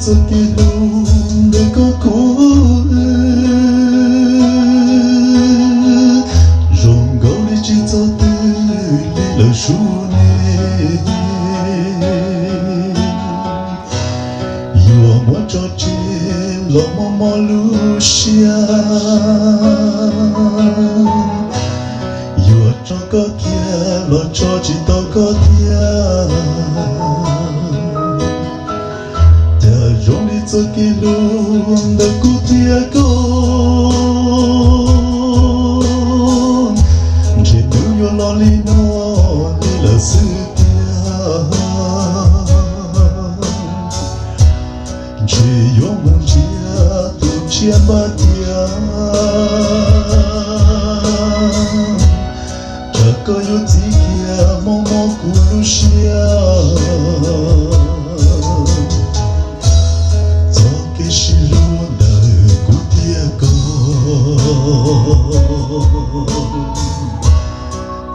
giấc kia luôn để có cố rồng gấu đi chỉ cho tươi đi lời su nè yêu muốn cho trên lo mò mò lucia yêu cho có kia lo cho chỉ tao có tia rong đi cho kia luôn đã cú tia con chỉ tu yo lo li nó đi là sự tia chỉ yo muốn chia tu chia ba tia chắc có yo chỉ kia mong mong cú lucia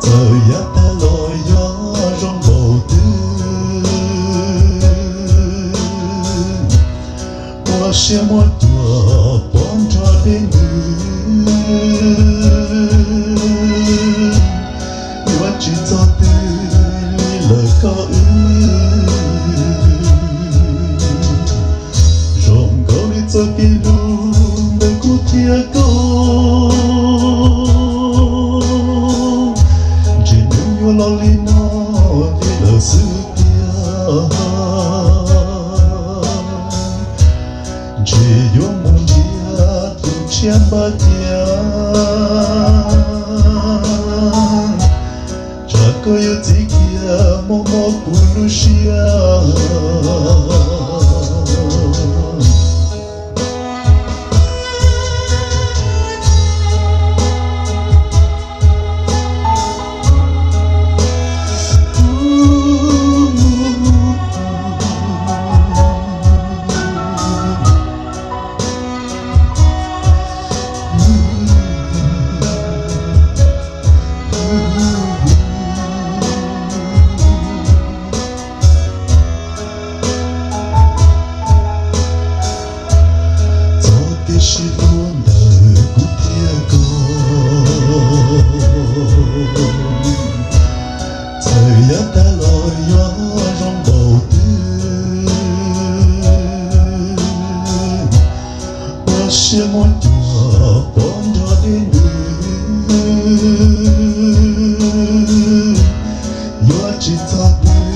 thời gian ta lội gió trong bầu tư qua xe một tua bón cho đến người chỉ cho tư lời có rộng gấu đi cho kia luôn để cú tia con lo li nó đi là sự tia chỉ yo muốn chia tu chia ba tia chắc có yo chỉ kia mò mò pulusia thời gian ta lội gió trong bầu tư qua xe một tua bón cho đến gió chỉ cho tươi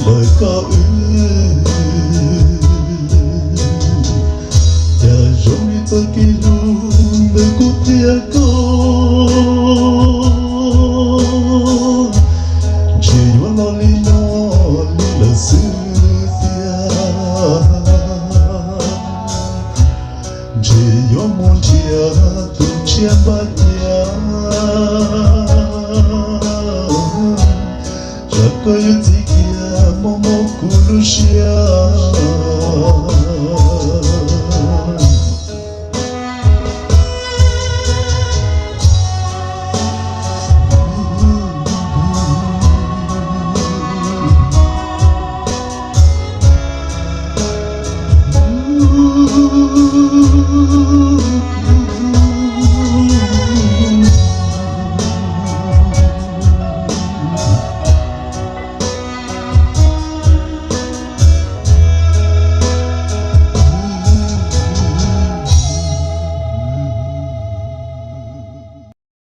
lời có giờ rong đi cho kia luôn để cút tia con lo li nó li là sự tia chỉ yo muốn chia tu chia ba tia chắc có yo